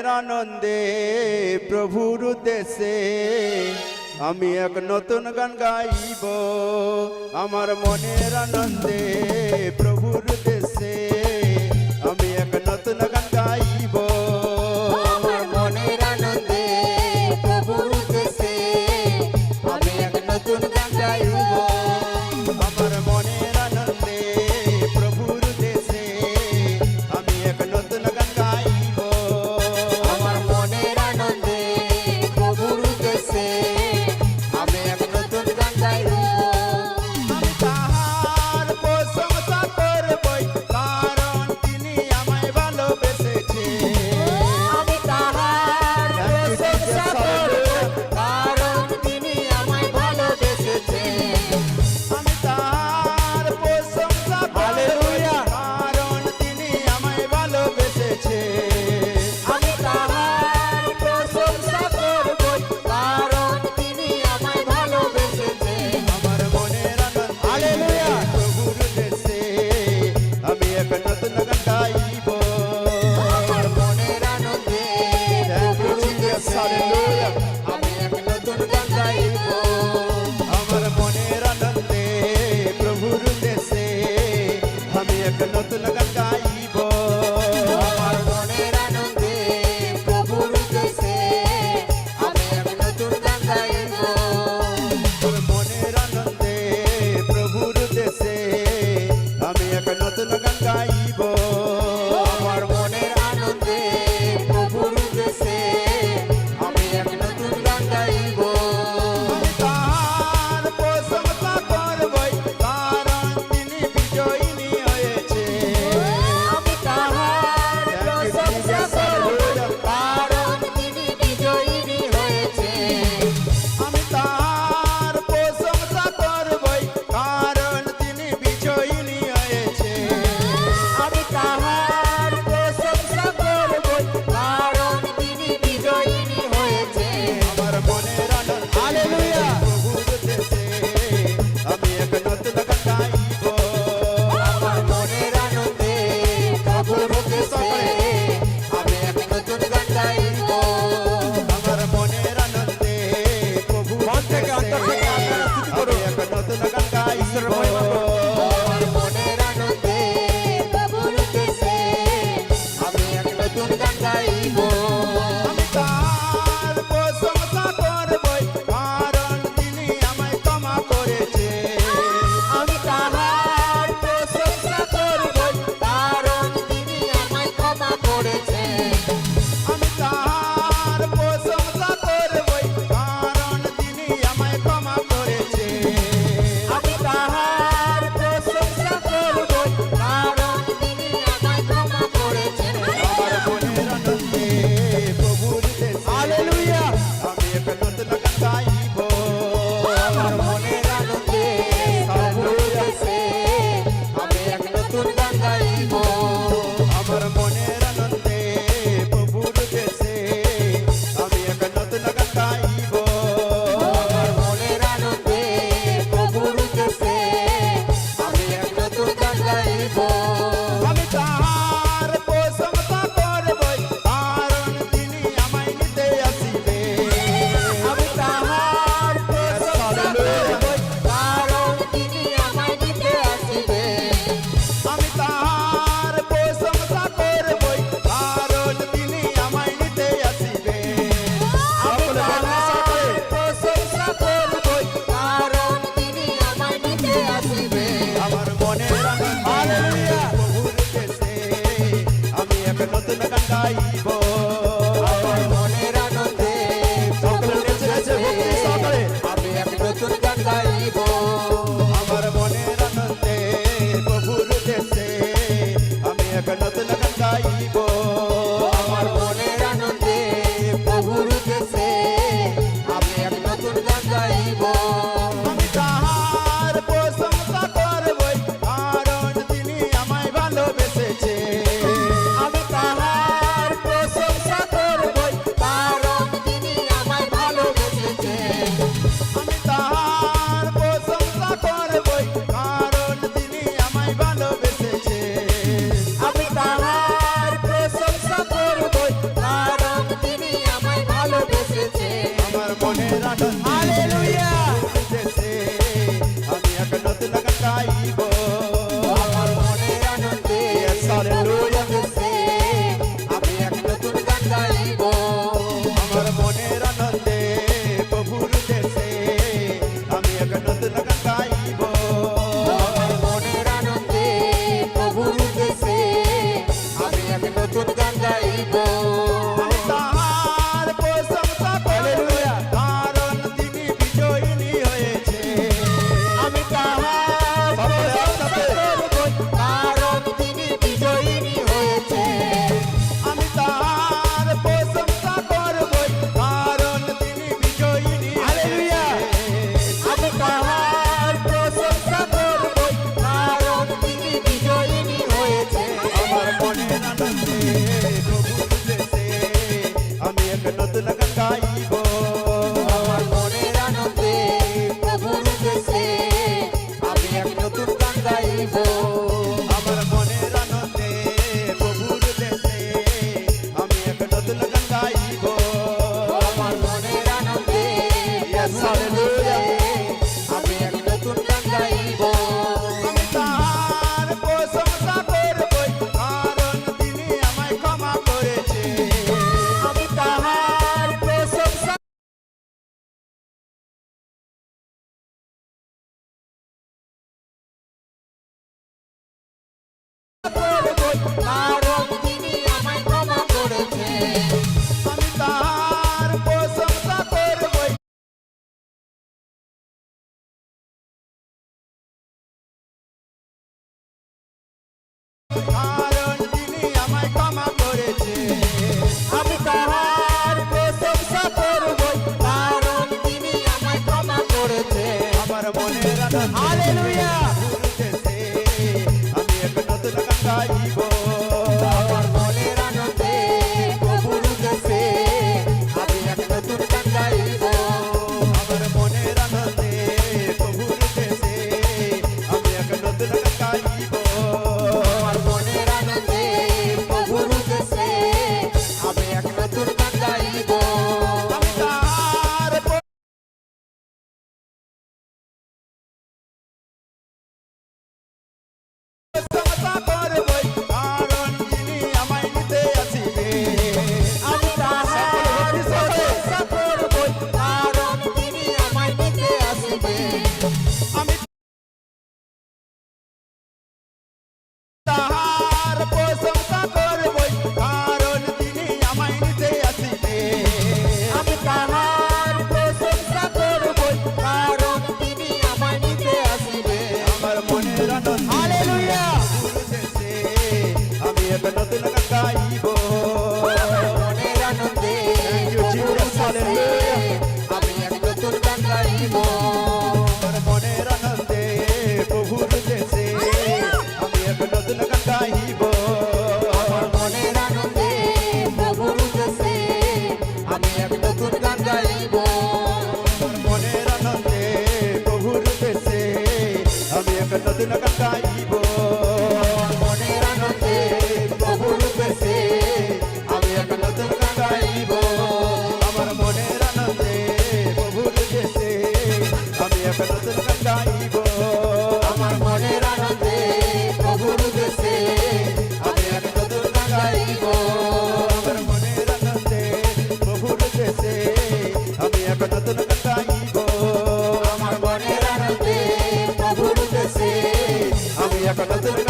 মনের আনন্দে প্রভুর উদ্দেশ্যে আমি এক নতুন গান গাইব। আমার মনের আনন্দে প্রভুর উদ্দেশ্যে আমি এক নতুন গান গাইব। আমার মনের আনন্দে প্রভুর উদ্দেশ্যে আমি এক নতুন গান গাইব। আমার মনের আনন্দে প্রভুর উদ্দেশ্যে আমি এক নতুন গান গাইব। আমার মনের আনন্দে প্রভুর উদ্দেশ্যে আমি এক নতুন গান গাইব। আমি তাহার প্রশংসা করবই, তার আনন্দে হালেলুয়া প্রভুর দেশে আমি এক নতুন গান গাইব আমার মনের আনন্দে প্রভুর দেশে আমি এক নতুন গান গাইব আমার মনের আনন্দে প্রভুর দেশে আমি এক নতুন গান গাইব আমার মনের আনন্দে প্রভুর দেশে আমি এক নতুন গান গাইব আমি তার প্রশংসা করবই কারণ তিনি আমায় নিতে আসিবে আমি তাহার প্রশংসা করব কারণ তিনি আমায় নিতে আসিবে আমি তাহার প্রশংসা করবই কারণ তিনি আমায় নিতে আসিবে আমি তাহার প্রশংসা করব কারণ তিনি আমায় নিতে আসিবে আমার মনের আনন্দ হালেলুয়া দেশে আমি এক নতুন গান গাইব মনের আনন্দে Thank you, Jesus. Hallelujah. আমি এক নতুন গান গাইব আমার মনের আনন্দে প্রভুর দেশে আমি এক নতুন গান গাইব আমার মনের আনন্দে প্রভুর দেশে আমি এক নতুন গান গাইব আমার মনের আনন্দে প্রভুর দেশে আমি এক নতুন গান গাইব আমার মনের আনন্দে প্রভুর দেশে আমি এক নতুন গান গাইব আমার মনের আনন্দে প্রভুর দেশে আমি এক নতুন গান গাইব আমার মনের আনন্দে প্রভুর দেশে আমি এক নতুন গান গাইব আমার মনের আনন্দে প্রভুর দেশে আমি এক নতুন গান গাইব আমার মনের আনন্দে প্রভুর দেশে আমি এক নতুন